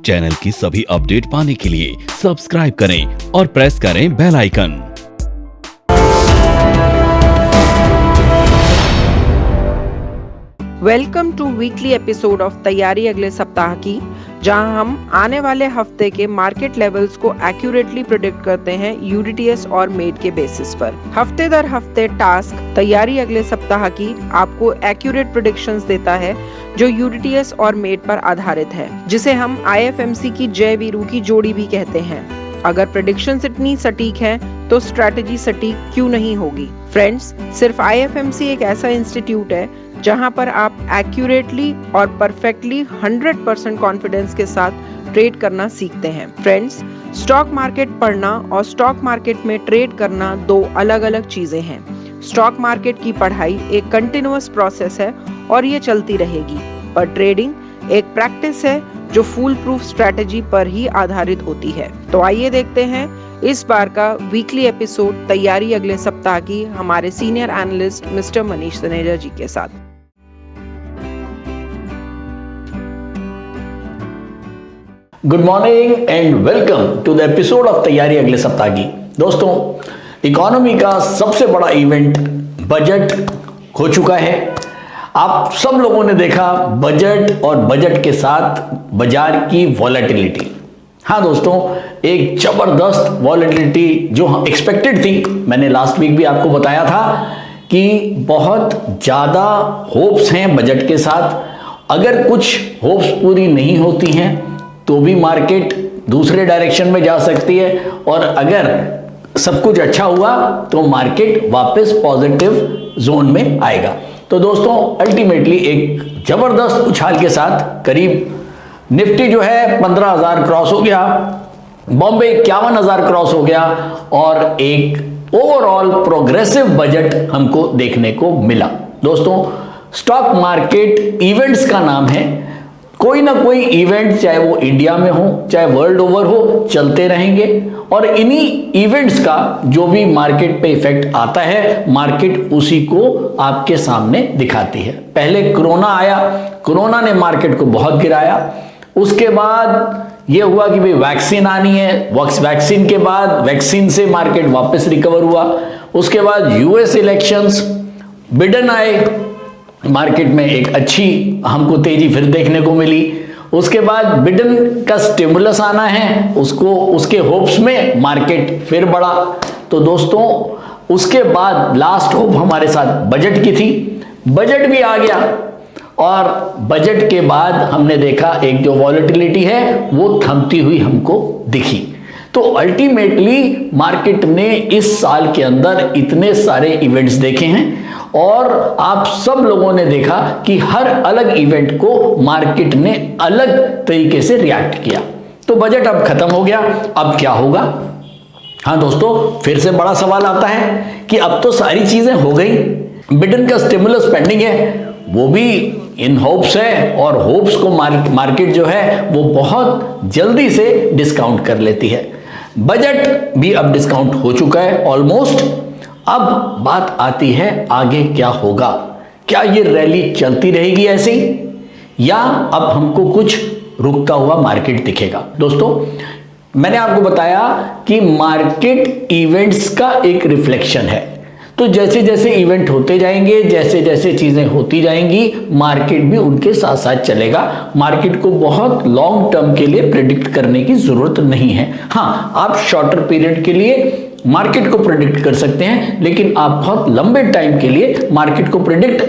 Channel की सभी update पाने के लिए सब्सक्राइब करें और प्रेस करें bell icon. Welcome to weekly episode of तैयारी अगले सप्ताह की, जहां हम आने वाले हफ्ते के मार्केट लेवल्स को एक्यूरेटली प्रेडिक्ट करते हैं यूडीटीएस और मेड के बेसिस पर। हफ्ते दर हफ्ते टास्क तैयारी अगले सप्ताह की आपको एक्यूरेट प्रेडिक्शंस देता है जो यूडीटीएस और मेड पर आधारित है, जिसे हम आईएफएमसी की जय वीरू की जोड़ी भी कहते हैं। अगर प्रेडिक्शंस इतनी सटीक हैं तो स्ट्रैटेजी सटीक क्यों नहीं होगी? फ्रेंड्स, सिर्फ आईएफएमसी एक ऐसा इंस्टीट्यूट है जहां पर आप एक्यूरेटली और परफेक्टली 100% कॉन्फिडेंस के साथ ट्रेड करना सीखते हैं। फ्रेंड्स, स्टॉक मार्केट पढ़ना और स्टॉक मार्केट में ट्रेड करना दो अलग अलग चीजें हैं। स्टॉक मार्केट की पढ़ाई एक कंटिन्यूअस प्रोसेस है और ये चलती रहेगी, पर ट्रेडिंग एक प्रैक्टिस है जो फूल प्रूफ स्ट्रैटेजी पर ही आधारित होती है। तो आइए देखते हैं इस बार का वीकली एपिसोड तैयारी अगले सप्ताह की हमारे senior analyst mister Manish Taneja ji के साथ। Good morning and welcome to the episode of तैयारी अगले सप्ताह की। दोस्तों, इकोनॉमी का सबसे बड़ा इवेंट बजट हो चुका है। आप सब लोगों ने देखा बजट और बजट के साथ बाजार की वॉलेटिलिटी। हाँ दोस्तों, एक जबरदस्त वॉलेटिलिटी जो एक्सपेक्टेड थी। मैंने लास्ट वीक भी आपको बताया था कि बहुत ज्यादा होप्स हैं बजट के साथ। अगर कुछ होप्स पूरी नहीं होती हैं तो भी मार्केट दूसरे डायरेक्शन में जा सकती है, और अगर सब कुछ अच्छा हुआ तो मार्केट वापस पॉजिटिव जोन में आएगा। तो दोस्तों, अल्टीमेटली एक जबरदस्त उछाल के साथ करीब निफ्टी जो है 15,000 क्रॉस हो गया, बॉम्बे 51,000 क्रॉस हो गया, और एक ओवरऑल प्रोग्रेसिव बजट हमको देखने को मिला। दोस्तों, स्टॉक मार्केट इवेंट्स का नाम है। कोई ना कोई इवेंट, चाहे वो इंडिया में हो चाहे वर्ल्ड ओवर हो, चलते रहेंगे, और इन्हीं इवेंट्स का जो भी मार्केट पे इफेक्ट आता है, मार्केट उसी को आपके सामने दिखाती है। पहले कोरोना आया, कोरोना ने मार्केट को बहुत गिराया। उसके बाद ये हुआ कि भाई वैक्सीन आनी है, वैक्सीन के बाद वैक्सीन से मार्केट वापस रिकवर हुआ। उसके बाद यूएस इलेक्शंस, बिडेन आए, मार्केट में एक अच्छी हमको तेजी फिर देखने को मिली। उसके बाद बिडेन का स्टिमुलस आना है, उसके होप्स में मार्केट फिर बढ़ा। तो दोस्तों, उसके बाद लास्ट होप हमारे साथ बजट की थी। बजट भी आ गया, और बजट के बाद हमने देखा एक जो वॉलेटिलिटी है वो थमती हुई हमको दिखी। तो अल्टीमेटली मार्केट ने इस साल के अंदर इतने सारे इवेंट्स देखे हैं, और आप सब लोगों ने देखा कि हर अलग इवेंट को मार्केट ने अलग तरीके से रिएक्ट किया। तो बजट अब खत्म हो गया, अब क्या होगा? हाँ दोस्तों, फिर से बड़ा सवाल आता है कि अब तो सारी चीजें हो गई, बिडेन का स्टिमुलस पेंडिंग है, वो भी इन होप्स है, और होप्स को मार्केट जो है वो बहुत जल्दी से डिस्काउंट कर लेती है। बजट भी अब डिस्काउंट हो चुका है ऑलमोस्ट। अब बात आती है आगे क्या होगा? क्या ये रैली चलती रहेगी ऐसे ही, या अब हमको कुछ रुकता हुआ मार्केट दिखेगा? दोस्तों, मैंने आपको बताया कि मार्केट इवेंट्स का एक रिफ्लेक्शन है। तो जैसे जैसे इवेंट होते जाएंगे, जैसे जैसे चीजें होती जाएंगी, मार्केट भी उनके साथ साथ चलेगा। मार्केट को बहुत लॉन्ग टर्म के लिए प्रेडिक्ट करने की जरूरत नहीं है। हाँ, आप शॉर्टर पीरियड के लिए मार्केट को प्रेडिक्ट कर सकते हैं, लेकिन आप बहुत लंबे टाइम के लिए मार्केट को प्रेडिक्ट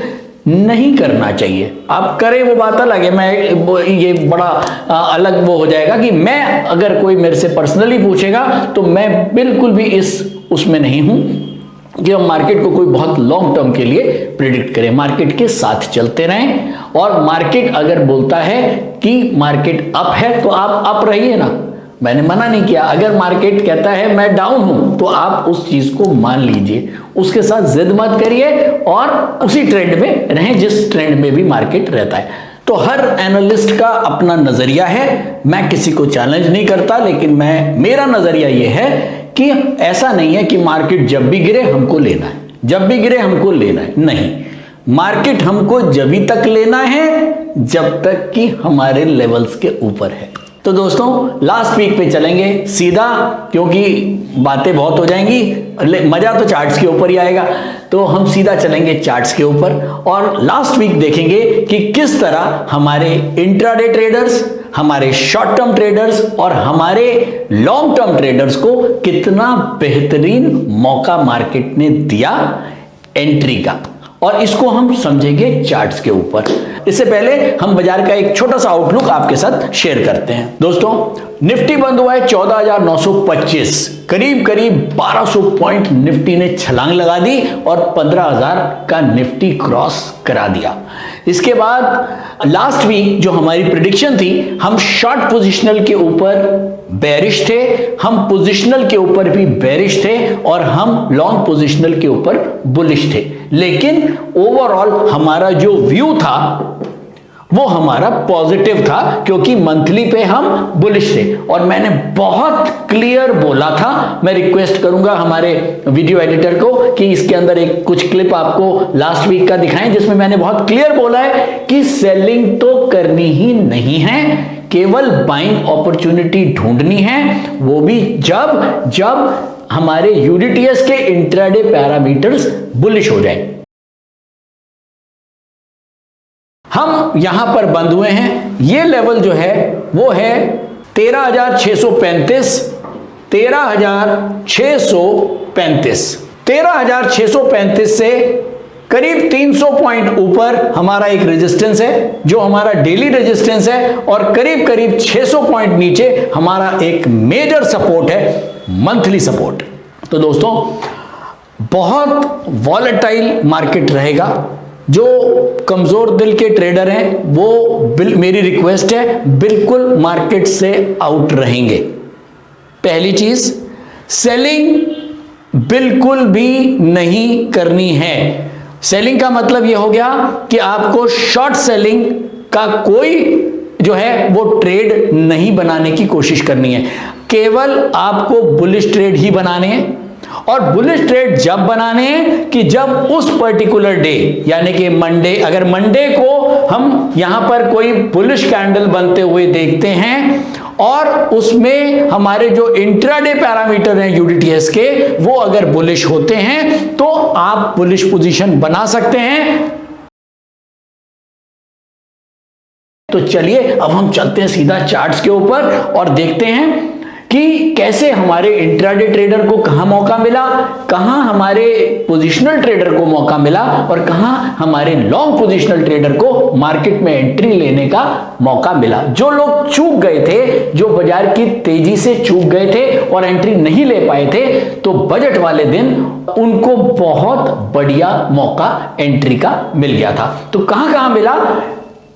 नहीं करना चाहिए। आप करें वो बात अलग है, मैं ये बड़ा अलग वो हो जाएगा कि मैं, अगर कोई मेरे से पर्सनली पूछेगा तो मैं बिल्कुल भी उसमें नहीं हूं कि हम मार्केट को कोई बहुत लॉन्ग टर्म के लिए प्रिडिक्ट करें। मार्केट के साथ चलते रहें, और मार्केट अगर बोलता है कि मार्केट अप है तो आप अप रहिए ना, मैंने मना नहीं किया। अगर मार्केट कहता है मैं डाउन हूं तो आप उस चीज को मान लीजिए, उसके साथ जिद मत करिए, और उसी ट्रेंड में रहें जिस ट्रेंड में भी मार्केट रहता है। तो हर एनालिस्ट का अपना नजरिया है, मैं किसी को चैलेंज नहीं करता, लेकिन मेरा नजरिया यह है कि ऐसा नहीं है कि मार्केट जब भी गिरे हमको लेना है, जब भी गिरे हमको लेना है। नहीं, मार्केट हमको जब तक लेना है जब तक कि हमारे लेवल्स के ऊपर है। तो दोस्तों लास्ट वीक पे चलेंगे सीधा, क्योंकि बातें बहुत हो जाएंगी, मजा तो चार्ट्स के ऊपर ही आएगा। तो हम सीधा चलेंगे चार्ट्स के ऊपर और लास्ट वीक देखेंगे कि किस तरह हमारे इंट्राडे ट्रेडर्स, हमारे शॉर्ट टर्म ट्रेडर्स और हमारे लॉन्ग टर्म ट्रेडर्स को कितना बेहतरीन मौका मार्केट ने दिया एंट्री का, और इसको हम समझेंगे चार्ट्स के ऊपर। इससे पहले हम बाजार का एक छोटा सा आउटलुक आपके साथ शेयर करते हैं। दोस्तों निफ्टी बंद हुआ है 14,925, करीब करीब 1200 पॉइंट निफ्टी ने छलांग लगा दी और 15,000 का निफ्टी क्रॉस करा दिया। इसके बाद लास्ट वीक जो हमारी प्रेडिक्शन थी, हम शॉर्ट पोजिशनल के ऊपर बेरिश थे, हम पोजिशनल के ऊपर भी बेरिश थे और हम लॉन्ग पोजिशनल के ऊपर बुलिश थे, लेकिन ओवरऑल हमारा जो व्यू था वो हमारा पॉजिटिव था, क्योंकि मंथली पे हम बुलिश थे। और मैंने बहुत क्लियर बोला था, मैं रिक्वेस्ट करूंगा हमारे वीडियो एडिटर को कि इसके अंदर एक कुछ क्लिप आपको लास्ट वीक का दिखाएं, जिसमें मैंने बहुत क्लियर बोला है कि सेलिंग तो करनी ही नहीं है, केवल बाइंग अपॉर्चुनिटी ढूंढनी है, वो भी जब हमारे यूडीटीएस के इंट्राडे पैरामीटर्स बुलिश हो जाएं। हम यहां पर बंद हुए हैं, ये लेवल जो है वो है 13,635, 13,635, 13,635 से करीब 300 पॉइंट ऊपर हमारा एक रेजिस्टेंस है जो हमारा डेली रेजिस्टेंस है, और करीब करीब 600 पॉइंट नीचे हमारा एक मेजर सपोर्ट है, मंथली सपोर्ट। तो दोस्तों बहुत वॉलेटाइल मार्केट रहेगा। जो कमजोर दिल के ट्रेडर हैं वो मेरी रिक्वेस्ट है बिल्कुल मार्केट से आउट रहेंगे। पहली चीज, सेलिंग बिल्कुल भी नहीं करनी है। सेलिंग का मतलब यह हो गया कि आपको शॉर्ट सेलिंग का कोई जो है वो ट्रेड नहीं बनाने की कोशिश करनी है, केवल आपको बुलिश ट्रेड ही बनाने हैं। और बुलिश ट्रेड जब बनाने हैं कि जब उस पर्टिकुलर डे, यानी कि मंडे, अगर मंडे को हम यहां पर कोई बुलिश कैंडल बनते हुए देखते हैं और उसमें हमारे जो इंट्राडे पैरामीटर हैं यूडीटीएस के वो अगर बुलिश होते हैं तो आप बुलिश पोजीशन बना सकते हैं। तो चलिए अब हम चलते हैं सीधा चार्ट्स के ऊपर और देखते हैं कि कैसे हमारे इंट्राडे ट्रेडर को कहां मौका मिला, कहां हमारे पोजिशनल ट्रेडर को मौका मिला और कहां हमारे लॉन्ग पोजिशनल ट्रेडर को मार्केट में एंट्री लेने का मौका मिला। जो लोग चूक गए थे, जो बाजार की तेजी से चूक गए थे और एंट्री नहीं ले पाए थे, तो बजट वाले दिन उनको बहुत बढ़िया मौका एंट्री का मिल गया था। तो कहां कहां मिला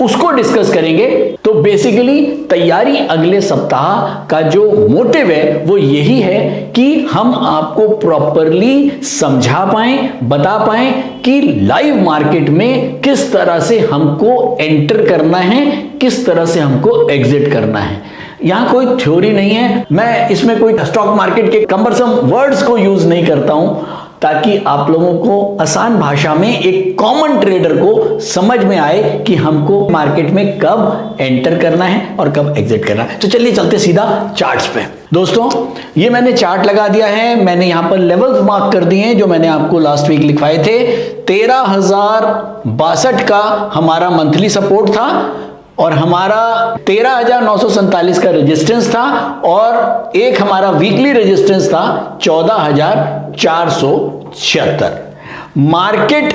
उसको डिस्कस करेंगे। तो बेसिकली तैयारी अगले सप्ताह का जो मोटिव है वो यही है कि हम आपको प्रॉपरली समझा पाएं, बता पाएं कि लाइव मार्केट में किस तरह से हमको एंटर करना है, किस तरह से हमको एग्जिट करना है। यहां कोई थ्योरी नहीं है, मैं इसमें कोई स्टॉक मार्केट के कम्बरसम वर्ड्स को यूज नहीं करता हूं, ताकि आप लोगों को आसान भाषा में एक कॉमन ट्रेडर को समझ में आए कि हमको मार्केट में कब एंटर करना है और कब एग्जिट करना है। तो चलिए चलते सीधा चार्ट्स पे। दोस्तों ये मैंने चार्ट लगा दिया है, मैंने यहां पर लेवल्स मार्क कर दिए हैं जो मैंने आपको लास्ट वीक लिखवाए थे। 13,062 का हमारा मंथली सपोर्ट था और हमारा 13,947 का रेजिस्टेंस था और एक हमारा वीकली रेजिस्टेंस था 14,476। मार्केट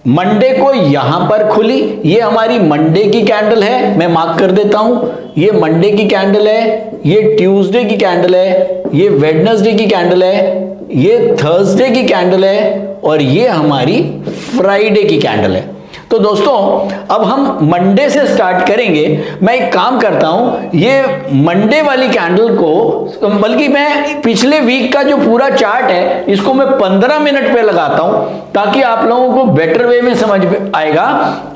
मंडे को यहां पर खुली, ये हमारी मंडे की कैंडल है, मैं मार्क कर देता हूं, ये मंडे की कैंडल है, ये ट्यूसडे की कैंडल है, ये वेडनेसडे की कैंडल है, ये थर्सडे की कैंडल है और ये हमारी फ्राइडे की कैंडल है। तो दोस्तों अब हम मंडे से स्टार्ट करेंगे। मैं एक काम करता हूं, ये मंडे वाली कैंडल को, बल्कि मैं पिछले वीक का जो पूरा चार्ट है इसको मैं 15 मिनट पे लगाता हूं, ताकि आप लोगों को बेटर वे में समझ आएगा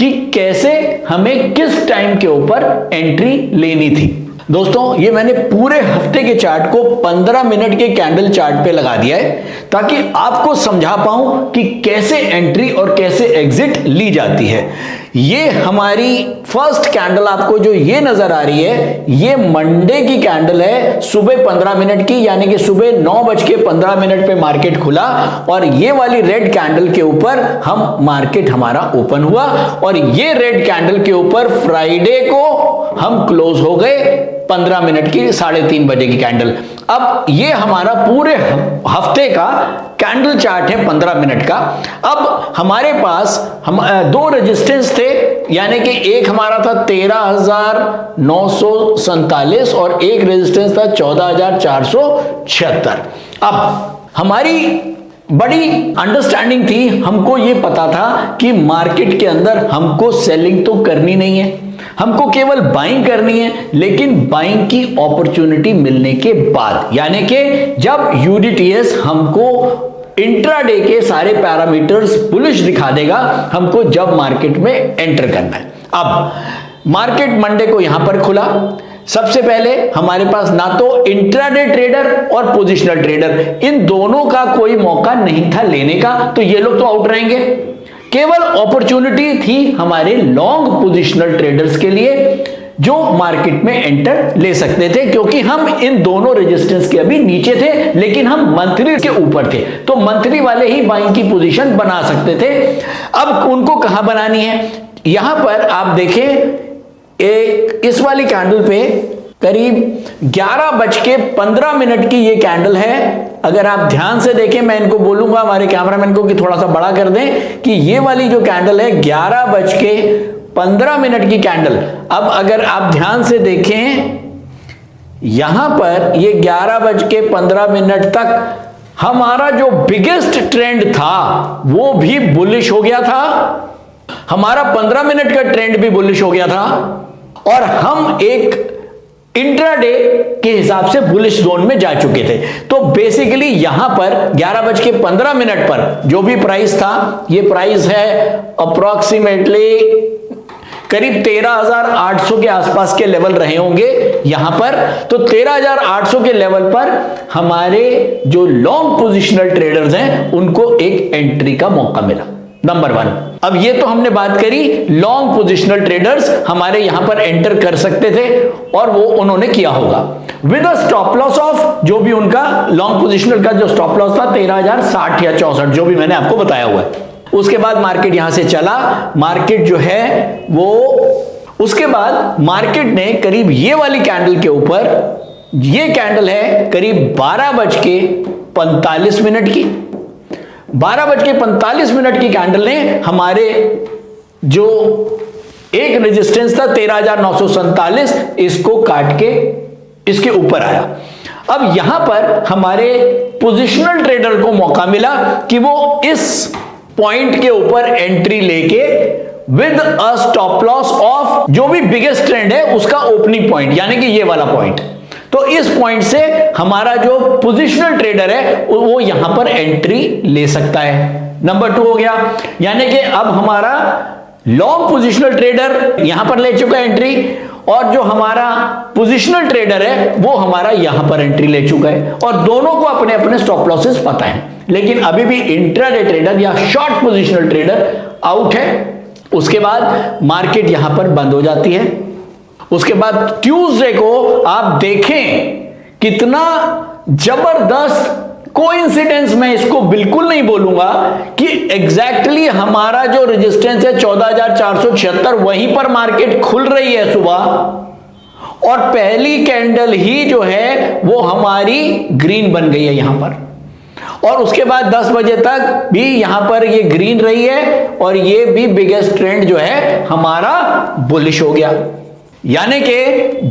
कि कैसे हमें किस टाइम के ऊपर एंट्री लेनी थी। दोस्तों ये मैंने पूरे हफ्ते के चार्ट को 15 मिनट के कैंडल चार्ट पे लगा दिया है, ताकि आपको समझा पाऊं कि कैसे एंट्री और कैसे एग्जिट ली जाती है। ये हमारी फर्स्ट कैंडल आपको जो ये नजर आ रही है, ये मंडे की कैंडल है, सुबह 15 मिनट की, यानी कि सुबह 9:15 पे मार्केट खुला और ये वाली रेड कैंडल के ऊपर मार्केट हमारा ओपन हुआ और ये रेड कैंडल के ऊपर फ्राइडे को हम क्लोज हो गए 15 मिनट की, 3:30 बजे की कैंडल। अब ये हमारा पूरे हफ्ते का कैंडल चार्ट है 15 मिनट का। अब हमारे पास दो रेजिस्टेंस थे, यानी कि एक हमारा था 13,947 और एक रेजिस्टेंस था 14,476। अब हमारी बड़ी अंडरस्टैंडिंग थी, हमको ये पता था कि मार्केट के अंदर हमको सेलिंग तो करनी नहीं है, हमको केवल बाइंग करनी है, लेकिन बाइंग की अपॉर्चुनिटी मिलने के बाद, यानी कि जब यूडीटीएस हमको इंट्राडे के सारे पैरामीटर्स बुलिश दिखा देगा, हमको जब मार्केट में एंटर करना है। अब मार्केट मंडे को यहां पर खुला। सबसे पहले हमारे पास ना तो इंट्राडे ट्रेडर और पोजिशनल ट्रेडर, इन दोनों का कोई मौका नहीं था लेने का, तो ये लोग तो आउट रहेंगे। केवल अपॉर्चुनिटी थी हमारे लॉन्ग पोजिशनल ट्रेडर्स के लिए, जो मार्केट में एंटर ले सकते थे, क्योंकि हम इन दोनों रेजिस्टेंस के अभी नीचे थे, लेकिन हम मंथली के ऊपर थे, तो मंथली वाले ही बाइंग की पोजीशन बना सकते थे। अब उनको कहां बनानी है, यहां पर आप देखें, एक इस वाली कैंडल पे करीब 11:15 की ये कैंडल है। अगर आप ध्यान से देखें, मैं इनको बोलूंगा हमारे कैमरामैन को कि थोड़ा सा बड़ा कर दें, कि ये वाली जो कैंडल है 11:15 की कैंडल। अब अगर आप ध्यान से देखें, यहां पर ये 11:15 तक हमारा जो बिगेस्ट ट्रेंड था वो भी बुलिश हो गया था, हमारा 15 मिनट का ट्रेंड भी बुलिश हो गया था, और हम एक इंट्राडे के हिसाब से बुलिश जोन में जा चुके थे। तो बेसिकली यहां पर 11:15 पर जो भी प्राइस था, ये प्राइस है अप्रोक्सीमेटली करीब 13,800 के आसपास के लेवल रहे होंगे यहां पर। तो 13,800 के लेवल पर हमारे जो लॉन्ग पोजिशनल ट्रेडर्स हैं उनको एक एंट्री का मौका मिला, नंबर 1। अब ये तो हमने बात करी, लॉन्ग पोजिशनल ट्रेडर्स हमारे यहां पर एंटर कर सकते थे और वो उन्होंने किया होगा with a stop loss of, जो भी उनका लॉन्ग पोजिशनल का जो स्टॉप लॉस था 13,060 या 64, जो भी मैंने आपको बताया हुआ है। उसके बाद मार्केट यहां से चला, मार्केट जो है वो, उसके बाद मार्केट ने करीब ये वाली कैंडल के ऊपर, ये कैंडल है करीब 12:45 की, 12:45 की कैंडल ने हमारे जो एक रेजिस्टेंस था 13,947, इसको काट के इसके ऊपर आया। अब यहां पर हमारे पोजिशनल ट्रेडर को मौका मिला कि वो इस पॉइंट के ऊपर एंट्री लेके with a stop loss of जो भी बिगेस्ट ट्रेंड है उसका ओपनिंग पॉइंट, यानी कि ये वाला पॉइंट। तो इस पॉइंट से हमारा जो पोजिशनल ट्रेडर है वो यहां पर एंट्री ले सकता है, नंबर 2 हो गया। यानी कि अब हमारा लॉन्ग पोजिशनल ट्रेडर यहां पर ले चुका है एंट्री, और जो हमारा पोजिशनल ट्रेडर है वो हमारा यहां पर एंट्री ले चुका है, और दोनों को अपने अपने स्टॉप लॉसेस पता है। लेकिन अभी भी इंट्राडे ट्रेडर या शॉर्ट पोजिशनल ट्रेडर आउट है। उसके बाद मार्केट यहां पर बंद हो जाती है। उसके बाद ट्यूसडे को आप देखें कितना जबरदस्त कोइंसिडेंस, मैं इसको बिल्कुल नहीं बोलूंगा कि एग्जैक्टली हमारा जो रेजिस्टेंस है 14,476 वहीं पर मार्केट खुल रही है सुबह, और पहली कैंडल ही जो है वो हमारी ग्रीन बन गई है यहां पर, और उसके बाद 10 बजे तक भी यहां पर ये ग्रीन रही है, और ये भी बिगेस्ट ट्रेंड जो है हमारा बुलिश हो गया। यानी कि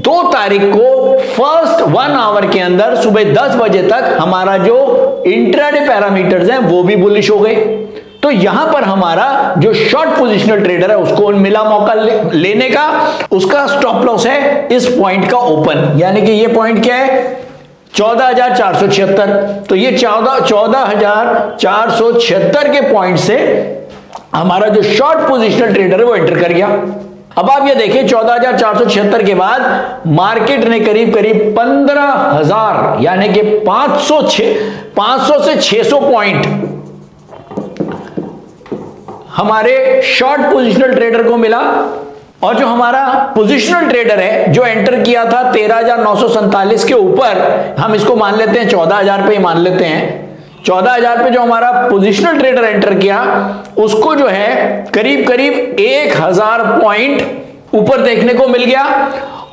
2 तारीख को फर्स्ट 1 आवर के अंदर सुबह 10 बजे तक हमारा जो इंट्राडे पैरामीटर्स हैं वो भी बुलिश हो गए। तो यहां पर हमारा जो शॉर्ट पोजिशनल ट्रेडर है उसको मिला मौका लेने का। उसका स्टॉप लॉस है इस पॉइंट का ओपन, यानी कि ये पॉइंट क्या है 14,476। तो ये 14,476 के पॉइंट से हमारा जो शॉर्ट पोजिशनल ट्रेडर है वो एंटर कर गया। अब आप ये देखिए 14,476 के बाद मार्केट ने करीब 15,000 यानी कि 500 से 600 पॉइंट हमारे शॉर्ट पोजिशनल ट्रेडर को मिला, और जो हमारा पोजिशनल ट्रेडर है जो एंटर किया था 13,947 के ऊपर, हम इसको मान लेते हैं 14,000 पे ही मान लेते हैं, 14,000 पे जो हमारा पोजिशनल ट्रेडर एंटर किया उसको जो है करीब करीब 1,000 पॉइंट ऊपर देखने को मिल गया।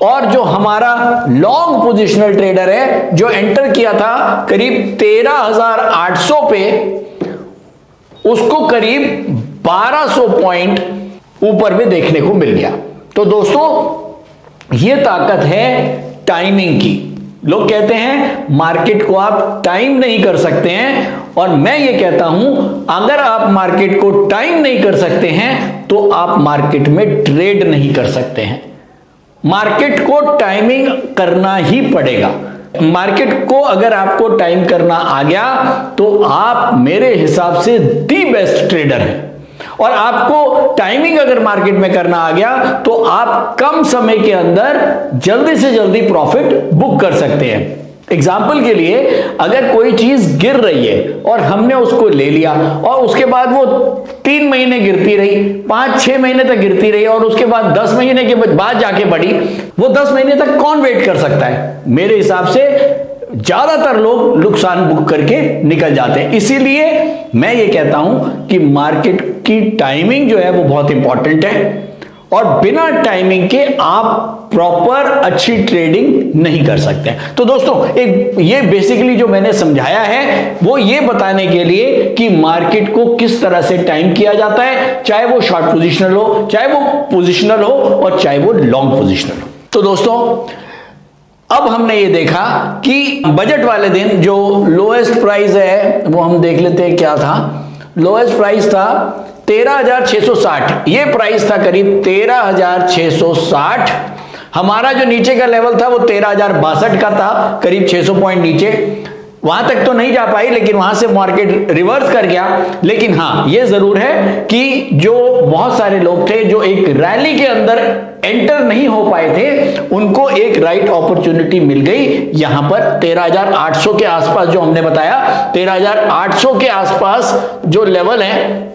और जो हमारा लॉन्ग पोजिशनल ट्रेडर है जो एंटर किया था करीब 13,800 पे, उसको करीब 1,200 पॉइंट ऊपर में देखने को मिल गया। तो दोस्तों ये ताकत है टाइमिंग की। लोग कहते हैं मार्केट को आप टाइम नहीं कर सकते हैं, और मैं ये कहता हूं अगर आप मार्केट को टाइम नहीं कर सकते हैं तो आप मार्केट में ट्रेड नहीं कर सकते हैं। मार्केट को टाइमिंग करना ही पड़ेगा। मार्केट को अगर आपको टाइम करना आ गया तो आप मेरे हिसाब से दी बेस्ट ट्रेडर हैं। और आपको टाइमिंग अगर मार्केट में करना आ गया तो आप कम समय के अंदर जल्दी से जल्दी प्रॉफिट बुक कर सकते हैं। एग्जाम्पल के लिए अगर कोई चीज गिर रही है और हमने उसको ले लिया और उसके बाद वो 3 महीने गिरती रही, 5-6 महीने तक गिरती रही, और उसके बाद 10 महीने के बाद जाके बढ़ी, वो 10 महीने तक कौन वेट कर सकता है? मेरे हिसाब से ज्यादातर लोग नुकसान बुक करके निकल जाते हैं। इसीलिए मैं ये कहता हूं कि मार्केट की टाइमिंग जो है वो बहुत इंपॉर्टेंट है, और बिना टाइमिंग के आप प्रॉपर अच्छी ट्रेडिंग नहीं कर सकते। तो दोस्तों एक ये बेसिकली जो मैंने समझाया है वो ये बताने के लिए कि मार्केट को किस तरह से टाइम किया जाता है, चाहे वो शॉर्ट पोजिशनल हो, चाहे वो पोजिशनल हो, और चाहे वो लॉन्ग पोजिशनल हो। तो दोस्तों अब हमने ये देखा कि बजट वाले दिन जो लोएस्ट प्राइस है वो हम देख लेते हैं क्या था। लोएस्ट प्राइस था 13,660, ये प्राइस था करीब 13,660। हमारा जो नीचे का लेवल था वो 13,062 का था, करीब 600 पॉइंट नीचे। वहां तक तो नहीं जा पाई, लेकिन वहां से मार्केट रिवर्स कर गया। लेकिन हाँ ये जरूर है कि जो बहुत सारे लोग थे जो एक रैली के अंदर एंटर नहीं हो पाए थे, उनको एक राइट अपॉर्चुनिटी मिल गई। यहां पर 13,800 के आसपास जो हमने बताया, 13,800 के आसपास जो लेवल है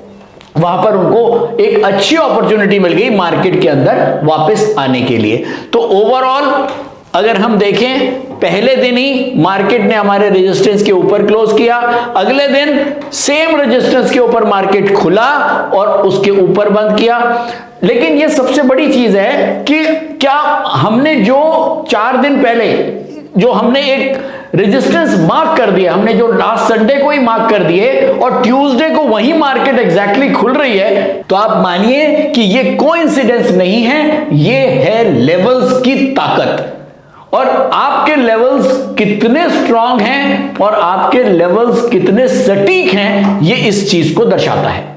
वहां पर उनको एक अच्छी अपॉर्चुनिटी मिल गई मार्केट के अंदर वापस आने के लिए। तो ओवरऑल अगर हम देखें, पहले दिन ही मार्केट ने हमारे रेजिस्टेंस के ऊपर क्लोज किया, अगले दिन सेम रेजिस्टेंस के ऊपर मार्केट खुला और उसके ऊपर बंद किया। लेकिन ये सबसे बड़ी चीज है कि क्या हमने जो 4 दिन पहले जो हमने एक रेजिस्टेंस मार्क कर दिया, हमने जो लास्ट संडे को ही मार्क कर दिए और ट्यूसडे को वही मार्केट एग्जैक्टली खुल रही है, तो आप मानिए कि ये कोइंसिडेंस नहीं है, ये है लेवल्स की ताकत। और आपके लेवल्स कितने स्ट्रांग हैं और आपके लेवल्स कितने सटीक हैं, ये इस चीज को दर्शाता है।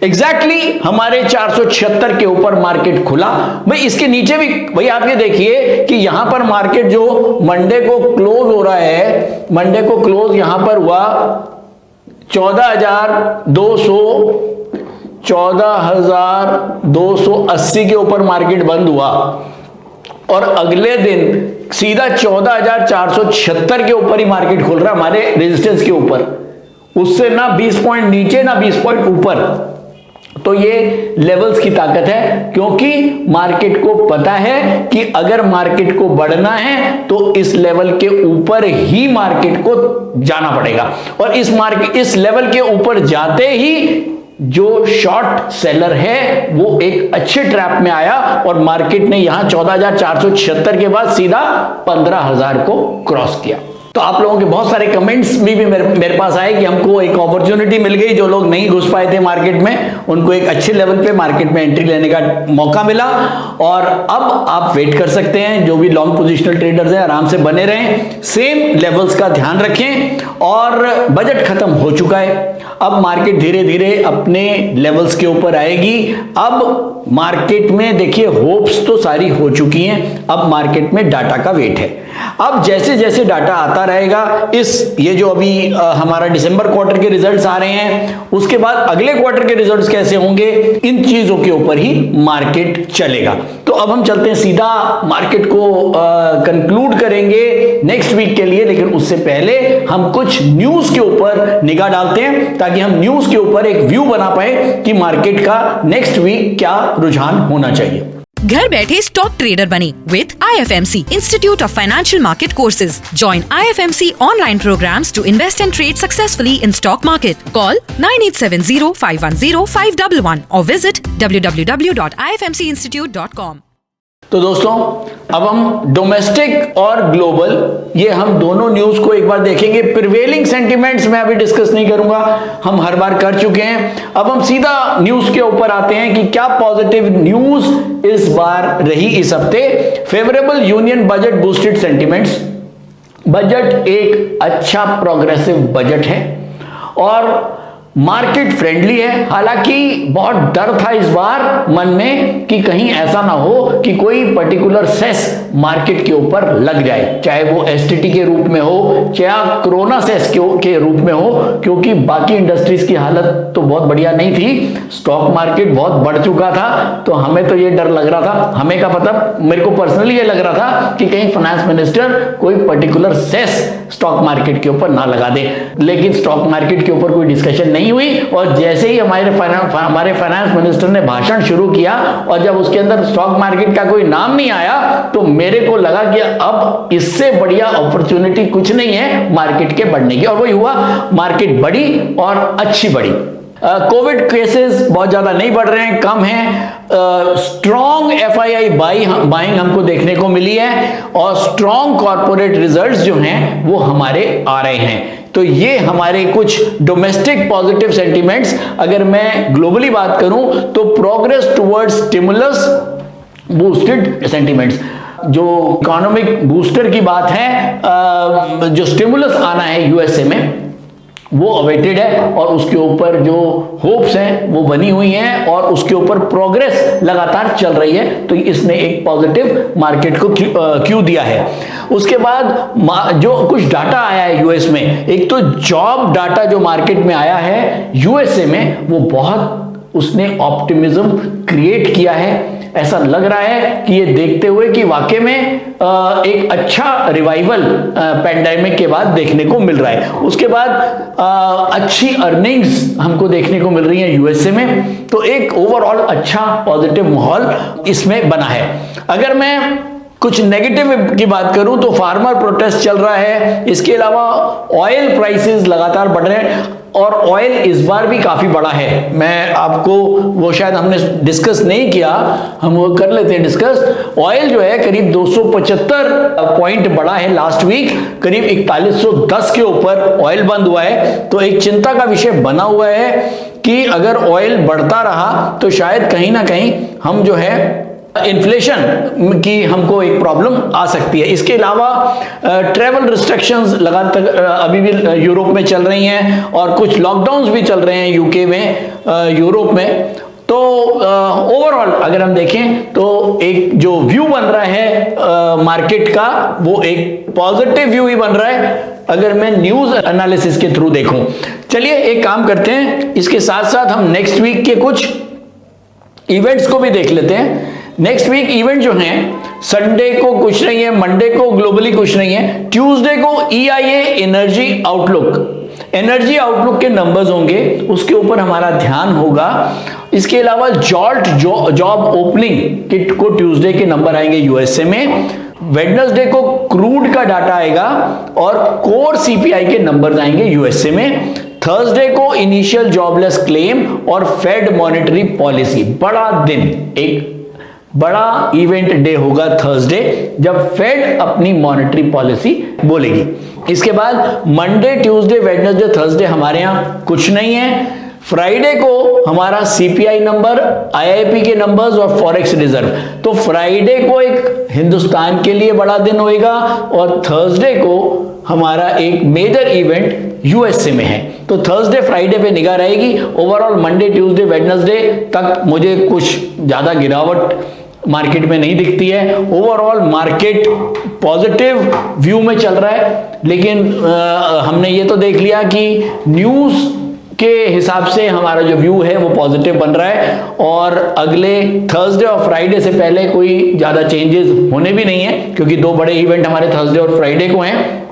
एग्जैक्टली हमारे 476 के ऊपर मार्केट खुला। भाई इसके नीचे भी भाई आप ये देखिए कि यहां पर मार्केट जो मंडे को क्लोज हो रहा है, मंडे को क्लोज यहां पर हुआ 14,280 के ऊपर मार्केट बंद हुआ, और अगले दिन सीधा 14,476 के ऊपर ही मार्केट खुल रहा है हमारे रेजिस्टेंस के ऊपर, उससे ना 20 पॉइंट नीचे ना 20 पॉइंट ऊपर। तो ये लेवल्स की ताकत है, क्योंकि मार्केट को पता है कि अगर मार्केट को बढ़ना है तो इस लेवल के ऊपर ही मार्केट को जाना पड़ेगा, और इस लेवल के ऊपर जाते ही जो शॉर्ट सेलर है वो एक अच्छे ट्रैप में आया, और मार्केट ने यहां 14,476 के बाद सीधा 15,000 को क्रॉस किया। तो आप लोगों के बहुत सारे कमेंट्स भी मेरे पास आए कि हमको एक अपॉर्चुनिटी मिल गई, जो लोग नहीं घुस पाए थे मार्केट में उनको एक अच्छे लेवल पे मार्केट में एंट्री लेने का मौका मिला। और अब आप वेट कर सकते हैं, जो भी लॉन्ग पोजिशनल ट्रेडर्स हैं आराम से बने रहें, सेम लेवल्स का ध्यान रखें। और बजट खत्म हो चुका है, अब मार्केट धीरे धीरे अपने लेवल्स के ऊपर आएगी। अब मार्केट में देखिए होप्स तो सारी हो चुकी हैं, अब मार्केट में डाटा का वेट है। अब जैसे जैसे डाटा आता रहेगा, ये जो अभी हमारा दिसंबर क्वार्टर के रिजल्ट्स आ रहे हैं, उसके बाद अगले क्वार्टर के रिजल्ट्स कैसे होंगे, इन चीजों के ऊपर ही मार्केट चलेगा। तो अब हम चलते हैं सीधा मार्केट को कंक्लूड करेंगे नेक्स्ट वीक के लिए, लेकिन उससे पहले हम कुछ न्यूज के ऊपर निगाह डालते हैं ताकि हम न्यूज के ऊपर एक व्यू बना पाए कि मार्केट का नेक्स्ट वीक क्या रुझान होना चाहिए। घर बैठे स्टॉक ट्रेडर बने with IFMC Institute of Financial Market Courses. Join IFMC online programs to invest and trade successfully in stock market. Call 9870-510-511 or visit www.ifmcinstitute.com. तो दोस्तों, अब हम डोमेस्टिक और ग्लोबल ये हम दोनों न्यूज को एक बार देखेंगे। प्रिवेलिंग सेंटिमेंट्स मैं अभी डिस्कस नहीं करूंगा, हम हर बार कर चुके हैं। अब हम सीधा न्यूज के ऊपर आते हैं कि क्या पॉजिटिव न्यूज इस बार रही इस हफ्ते। Favourable union budget boosted sentiments. Budget एक अच्छा प्रोग्रेसिव बजट है और मार्केट फ्रेंडली है। हालांकि बहुत डर था इस बार मन में कि कहीं ऐसा ना हो कि कोई पर्टिकुलर सेस मार्केट के ऊपर लग जाए, चाहे वो एसटीटी के रूप में हो, चाहे कोरोना सेस के रूप में हो, क्योंकि बाकी इंडस्ट्रीज की हालत तो बहुत बढ़िया नहीं थी। स्टॉक मार्केट बहुत बढ़ चुका था, तो हमें तो ये डर लग रहा था, हमें का पता, मेरे को पर्सनली ये लग रहा था कि कहीं फाइनेंस मिनिस्टर कोई पर्टिकुलर सेस स्टॉक मार्केट के ऊपर ना लगा दे। लेकिन स्टॉक मार्केट के ऊपर कोई डिस्कशन नहीं हुई और जैसे ही हमारे फाइनेंस मिनिस्टर ने भाषण शुरू किया और जब उसके अंदर स्टॉक मार्केट का कोई नाम नहीं आया तो मेरे को लगा कि अब इससे बढ़िया अपॉर्चुनिटी कुछ नहीं है मार्केट के बढ़ने की, और वही हुआ। मार्केट बढ़ी और अच्छी बढ़ी। कोविड केसेस बहुत ज्यादा नहीं बढ़ रहे हैं, कम हैं। स्ट्रॉन्ग FII बाइंग हमको देखने को मिली है और स्ट्रॉन्ग कॉर्पोरेट रिजल्ट्स जो हैं वो हमारे आ रहे हैं। तो ये हमारे कुछ डोमेस्टिक पॉजिटिव सेंटिमेंट्स। अगर मैं ग्लोबली बात करूं तो progress towards stimulus boosted sentiments. जो इकोनॉमिक बूस्टर की बात है, जो स्टिमुलस आना है यूएसए में, वो अवेटेड है और उसके ऊपर जो होप्स हैं वो बनी हुई हैं और उसके ऊपर प्रोग्रेस लगातार चल रही है। तो इसने एक पॉजिटिव मार्केट को क्यू दिया है। उसके बाद जो कुछ डाटा आया है यूएस में, एक तो जॉब डाटा जो मार्केट में आया है यूएसए में, वो बहुत उसने ऑप्टिमिज्म क्रिएट किया है। ऐसा लग रहा है कि ये देखते हुए कि वाकई में एक अच्छा रिवाइवल पैंडेमिक के बाद देखने को मिल रहा है। उसके बाद अच्छी अर्निंग्स हमको देखने को मिल रही है यूएसए में। तो एक ओवरऑल अच्छा पॉजिटिव माहौल इसमें बना है। अगर मैं कुछ नेगेटिव की बात करूं तो फार्मर प्रोटेस्ट चल रहा है। इसके अलावा ऑयल प्राइसेस लगातार बढ़ रहे हैं और ऑयल इस बार भी काफी बढ़ा है। मैं आपको वो शायद हमने डिस्कस नहीं किया, हम वो कर लेते हैं डिस्कस। ऑयल जो है करीब 275 पॉइंट बढ़ा है लास्ट वीक, करीब 4110 के ऊपर ऑयल बंद हुआ है। तो एक चिंता का विषय बना हुआ है कि अगर ऑयल बढ़ता रहा तो शायद कहीं ना कहीं हम जो है इन्फ्लेशन की हमको एक प्रॉब्लम आ सकती है। इसके अलावा ट्रैवल रिस्ट्रिक्शंस लगातार अभी भी यूरोप में चल रही हैं और कुछ लॉकडाउन्स भी चल रहे हैं यूके में, यूरोप में। तो ओवरऑल अगर हम देखें तो एक जो व्यू बन रहा है मार्केट का, वो एक पॉजिटिव व्यू ही बन रहा है अगर मैं न्यूज एनालिसिस के थ्रू देखूं। चलिए एक काम करते हैं, इसके साथ साथ हम नेक्स्ट वीक के कुछ इवेंट्स को भी देख लेते हैं। नेक्स्ट वीक इवेंट जो हैं, संडे को कुछ नहीं है, मंडे को ग्लोबली कुछ नहीं है, ट्यूसडे को EIA एनर्जी आउटलुक के नंबर्स होंगे, उसके ऊपर हमारा ध्यान होगा। इसके अलावा जॉब ओपनिंग को ट्यूसडे के नंबर आएंगे यूएसए में। वेडनेसडे को क्रूड का डाटा आएगा और कोर CPI के नंबर्स आएंगे यूएसए में। थर्सडे को इनिशियल जॉबलेस क्लेम और फेड मॉनेटरी पॉलिसी। बड़ा दिन, एक बड़ा इवेंट डे होगा थर्सडे, जब फेड अपनी मॉनेटरी पॉलिसी बोलेगी। इसके बाद मंडे, ट्यूसडे, वेडनेसडे, थर्सडे हमारे यहां कुछ नहीं है। फ्राइडे को हमारा CPI नंबर, IIP के नंबर्स और फॉरेक्स रिजर्व। तो फ्राइडे को एक हिंदुस्तान के लिए बड़ा दिन होएगा और थर्सडे को हमारा एक मेजर इवेंट यूएसए में है। तो थर्सडे फ्राइडे पे निगाह रहेगी। ओवरऑल मंडे, ट्यूसडे, वेडनेसडे तक मुझे कुछ ज्यादा गिरावट मार्केट में नहीं दिखती है। ओवरऑल मार्केट पॉजिटिव व्यू में चल रहा है, लेकिन हमने ये तो देख लिया कि न्यूज के हिसाब से हमारा जो व्यू है वो पॉजिटिव बन रहा है, और अगले थर्सडे और फ्राइडे से पहले कोई ज़्यादा चेंजेस होने भी नहीं है, क्योंकि दो बड़े इवेंट हमारे थर्सडे और फ्राइडे को हैं।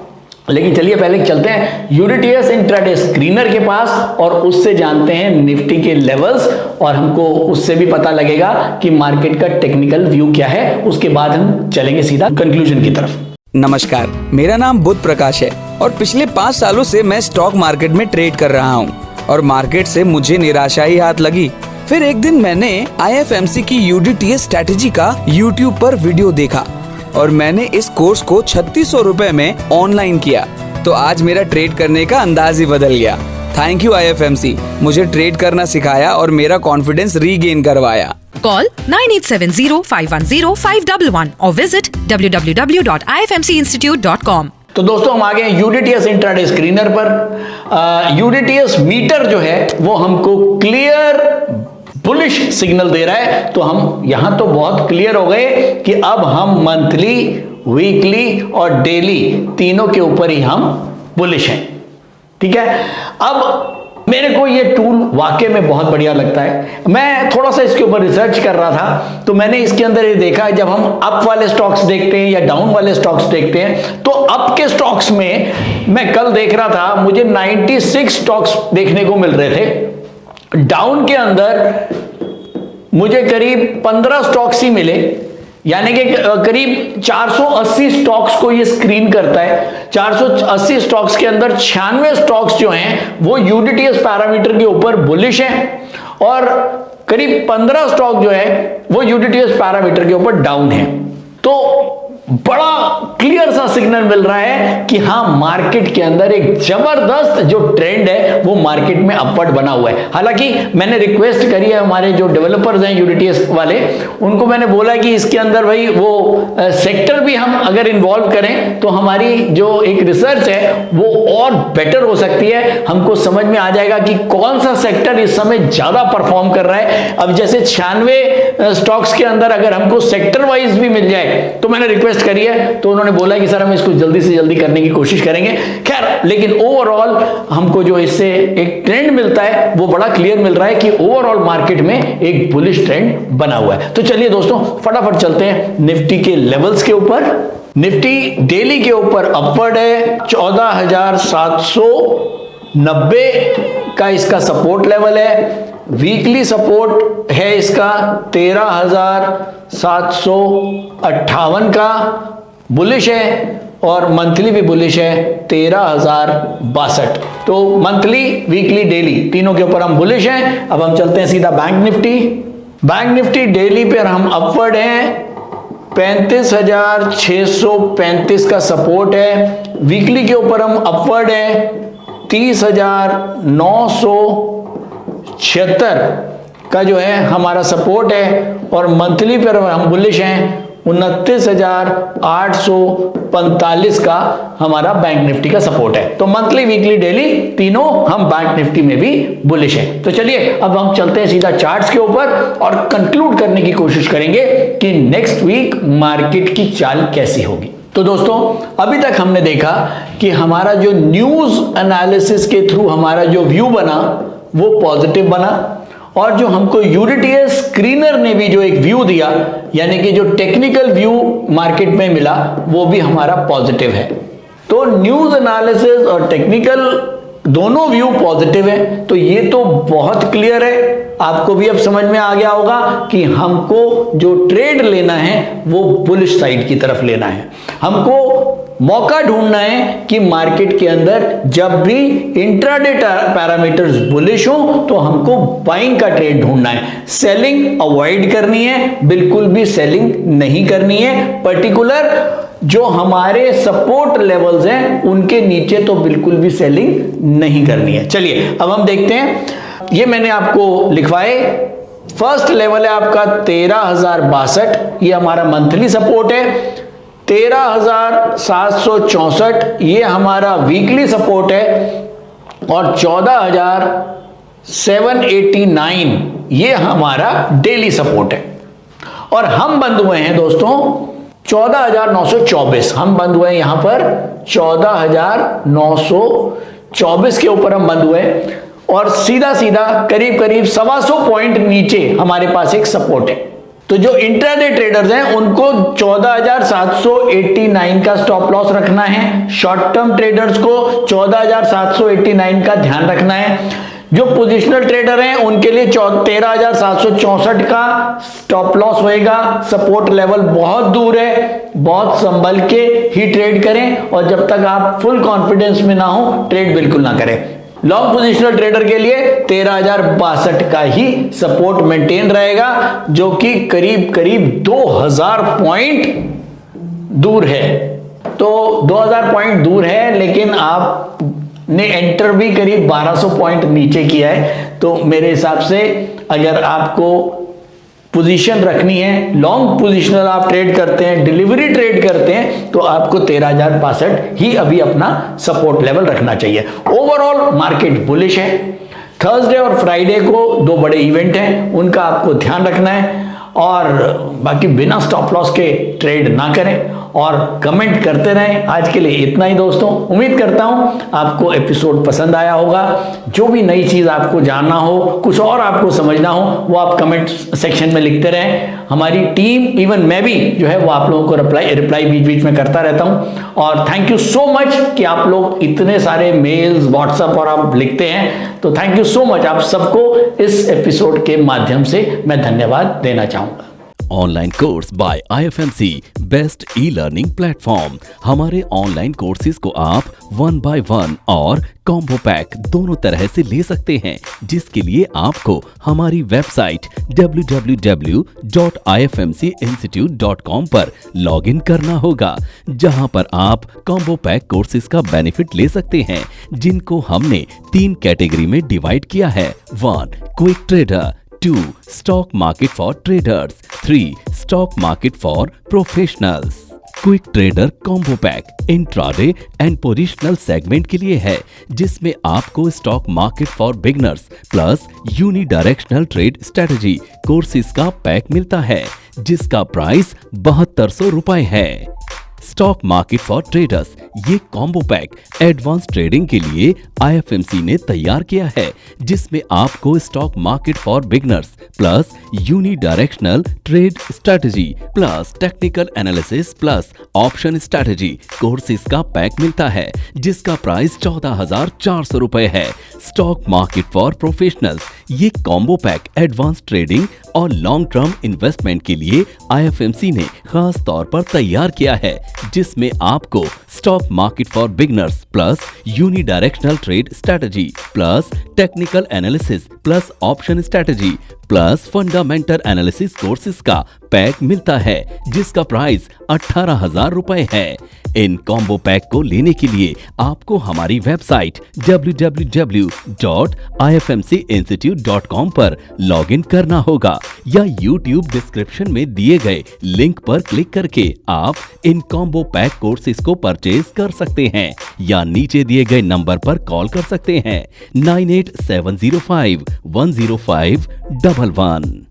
लेकिन चलिए पहले चलते हैं यूडीटीएस इंट्राडे स्क्रीनर के पास और उससे जानते हैं निफ्टी के लेवल्स, और हमको उससे भी पता लगेगा कि मार्केट का टेक्निकल व्यू क्या है। उसके बाद हम चलेंगे सीधा कंक्लूजन की तरफ। नमस्कार, मेरा नाम बुध प्रकाश है और पिछले 5 सालों से मैं स्टॉक मार्केट में ट्रेड कर रहा हूँ और मार्केट से मुझे निराशा ही हाथ लगी। फिर एक दिन मैंने IFMC की यूडीटीएस स्ट्रैटेजी का YouTube पर वीडियो देखा और मैंने इस कोर्स को 3600 रुपए में ऑनलाइन किया, तो आज मेरा ट्रेड करने का अंदाज ही बदल गया। थैंक यू IFMC, मुझे ट्रेड करना सिखाया और मेरा कॉन्फिडेंस रीगेन करवाया। Call 9870510511 or visit www.ifmcinstitute.com। तो दोस्तों हम आ गए यूडीटीएस इंट्राडे स्क्रीनर पर। यूडीटीएस मीटर जो है वो हमको क्लियर बुलिश सिग्नल दे रहा है, तो हम यहां तो बहुत क्लियर हो गए कि अब हम मंथली, वीकली और डेली तीनों के ऊपर ही हम बुलिश हैं। ठीक है, अब मेरे को ये टूल वाकई में बहुत बढ़िया लगता है। मैं थोड़ा सा इसके ऊपर रिसर्च कर रहा था, तो मैंने इसके अंदर ये देखा, जब हम अप वाले स्टॉक्स देखते हैं या डाउन वाले स्टॉक्स देखते हैं, तो अप के स्टॉक्स में मैं कल देख रहा था मुझे 96 स्टॉक्स देखने को मिल रहे थे। डाउन के अंदर मुझे करीब 15 स्टॉक्स ही मिले, यानी कि करीब 480 स्टॉक्स को ये स्क्रीन करता है। 480 स्टॉक्स के अंदर 96 स्टॉक्स जो हैं वो यूडीटीएस पैरामीटर के ऊपर बुलिश हैं, और करीब 15 स्टॉक जो है वो यूडीटीएस पैरामीटर के ऊपर डाउन है। तो बड़ा क्लियर सा सिग्नल मिल रहा है कि हाँ, मार्केट के अंदर एक जबरदस्त जो ट्रेंड है वो मार्केट में अपवर्ड बना हुआ है। हालांकि मैंने रिक्वेस्ट करी है हमारे जो डेवलपर्स हैं यूडीटीएस वाले, उनको मैंने बोला कि इसके अंदर भाई वो सेक्टर भी हम अगर इन्वॉल्व करें तो हमारी जो एक रिसर्च है वो और बेटर हो सकती है। हमको समझ में आ जाएगा कि कौन सा सेक्टर इस समय ज्यादा परफॉर्म कर रहा है। अब जैसे 96 स्टॉक्स के अंदर अगर हमको सेक्टर वाइज भी मिल जाए, तो मैंने रिक्वेस्ट करी है, तो उन्होंने बोला कि सर हम इसको जल्दी से जल्दी करने की कोशिश करेंगे। खैर, लेकिन ओवरऑल हमको जो इससे एक ट्रेंड मिलता है वो बड़ा क्लियर मिल रहा है कि ओवरऑल मार्केट में एक बुलिश ट्रेंड बना हुआ है। तो चलिए दोस्तों फटाफट चलते हैं निफ्टी के लेवल्स के ऊपर। निफ्टी डेली के ऊपर अपवर्ड है, 14,790 का इसका सपोर्ट लेवल है। वीकली सपोर्ट है इसका 13,758 का, बुलिश है, और मंथली भी बुलिश है 13,062। तो मंथली, वीकली, डेली तीनों के ऊपर हम बुलिश हैं। अब हम चलते हैं सीधा bank Nifty. Bank Nifty daily पर हम अपवर्ड हैं, 35,635 का सपोर्ट है। वीकली के ऊपर हम अपवर्ड है, 30,976 का जो है हमारा सपोर्ट है, और मंथली पर हम बुलिश हैं, 29,845 का हमारा बैंक निफ्टी का सपोर्ट है। तो मंथली, वीकली, डेली तीनों हम बैंक निफ्टी में भी बुलिश हैं। तो चलिए अब हम चलते हैं सीधा चार्ट्स के ऊपर और कंक्लूड करने की कोशिश करेंगे कि नेक्स्ट वीक मार्केट की चाल कैसी होगी। तो दोस्तों अभी तक हमने देखा कि हमारा जो न्यूज एनालिसिस के थ्रू हमारा जो व्यू बना वो पॉजिटिव बना, और जो हमको यूडीटीएस स्क्रीनर ने भी जो एक व्यू दिया, यानी कि जो टेक्निकल व्यू मार्केट में मिला, वो भी हमारा पॉजिटिव है। तो न्यूज एनालिसिस और टेक्निकल दोनों व्यू पॉजिटिव है। तो ये तो बहुत क्लियर है, आपको भी अब समझ में आ गया होगा कि हमको जो ट्रेड लेना है वो बुलिश साइड की तरफ लेना है। हमको मौका ढूंढना है कि मार्केट के अंदर जब भी इंट्राडे पैरामीटर्स बुलिश हो तो हमको बाइंग का ट्रेड ढूंढना है। सेलिंग अवॉइड करनी है, बिल्कुल भी सेलिंग नहीं करनी है। पर्टिकुलर जो हमारे सपोर्ट लेवल्स हैं उनके नीचे तो बिल्कुल भी सेलिंग नहीं करनी है। चलिए अब हम देखते हैं, ये मैंने आपको लिखवाए। फर्स्ट लेवल है आपका 13,062, ये हमारा मंथली सपोर्ट है। 13,764 ये हमारा वीकली सपोर्ट है, और 14,789 ये हमारा डेली सपोर्ट है। और हम बंद हुए हैं दोस्तों 14,924, हम बंद हुए हैं यहां पर 14,924 के ऊपर हम बंद हुए। और सीधा सीधा करीब करीब 125 पॉइंट नीचे हमारे पास एक सपोर्ट है। तो जो इंट्राडे ट्रेडर्स हैं उनको 14,789 का स्टॉप लॉस रखना है, शॉर्ट टर्म ट्रेडर्स को 14,789 का ध्यान रखना है। जो पोजिशनल ट्रेडर हैं उनके लिए 13,764 का स्टॉप लॉस होएगा। सपोर्ट लेवल बहुत दूर है, बहुत संभल के ही ट्रेड करें और जब तक आप फुल कॉन्फिडेंस में ना हो ट्रेड बिल्कुल ना करें। लॉन्ग पोजिशनल ट्रेडर के लिए 13,062 का ही सपोर्ट मेंटेन रहेगा, जो कि करीब करीब 2,000 पॉइंट दूर है। तो 2,000 पॉइंट दूर है, लेकिन आप ने एंटर भी करीब 1200 पॉइंट नीचे किया है। तो मेरे हिसाब से अगर आपको पोजीशन रखनी है, लॉन्ग पोजीशनल आप ट्रेड करते हैं, डिलीवरी ट्रेड करते हैं, तो आपको 13,062 ही अभी अपना सपोर्ट लेवल रखना चाहिए। ओवरऑल मार्केट बुलिश है। थर्सडे और फ्राइडे को 2 बड़े इवेंट हैं, उनका आपको ध्यान रखना है और बाकी बिना स्टॉप लॉस के ट्रेड ना करें और कमेंट करते रहें। आज के लिए इतना ही दोस्तों, उम्मीद करता हूं आपको एपिसोड पसंद आया होगा। जो भी नई चीज आपको जानना हो, कुछ और आपको समझना हो, वो आप कमेंट सेक्शन में लिखते रहें। हमारी टीम, इवन मैं भी जो है वो आप लोगों को रिप्लाई बीच बीच में करता रहता हूं। और थैंक यू सो मच कि आप लोग इतने सारे मेल्स, व्हाट्सएप और आप लिखते हैं, तो थैंक यू सो मच। आप सबको इस एपिसोड के माध्यम से मैं धन्यवाद देना चाहूंगा। Online course by IFMC best e learning platform. हमारे ऑनलाइन कोर्सेज को आप 1 by 1 और कॉम्बो पैक दोनों तरह से ले सकते हैं, जिसके लिए आपको हमारी वेबसाइट www.ifmcinstitute.com पर लॉगिन करना होगा, जहां पर आप कॉम्बो पैक कोर्सेज का बेनिफिट ले सकते हैं, जिनको हमने 3 कैटेगरी में डिवाइड किया है। 1 quick trader, 2 stock market for traders, 3 stock market for professionals. Quick trader combo pack intraday and positional segment के लिए है, जिसमें आपको stock market for beginners plus unidirectional trade strategy courses का पैक मिलता है, जिसका प्राइस 7200 रुपए है। स्टॉक मार्केट फॉर ट्रेडर्स ये कॉम्बो पैक एडवांस ट्रेडिंग के लिए IFMC ने तैयार किया है, जिसमें आपको stock market for beginners plus unidirectional trade strategy plus technical analysis plus option strategy courses का पैक मिलता है, जिसका प्राइस 14,400 रुपए है। स्टॉक मार्केट फॉर प्रोफेशनल्स ये कॉम्बो पैक एडवांस ट्रेडिंग और लॉन्ग टर्म इन्वेस्टमेंट के लिए IFMC ने खास तौर पर तैयार किया है, जिसमें आपको stock market for beginners plus unidirectional trade strategy plus technical analysis plus option strategy plus fundamental analysis courses का पैक मिलता है, जिसका प्राइस 18,000 रुपए है। इन कॉम्बो पैक को लेने के लिए आपको हमारी वेबसाइट www.ifmcinstitute.com पर लॉगिन करना होगा, या YouTube डिस्क्रिप्शन में दिए गए लिंक पर क्लिक करके आप इन कॉम्बो पैक कोर्सेज को परचेज कर सकते हैं, या नीचे दिए गए नंबर पर कॉल कर सकते हैं 9870510511।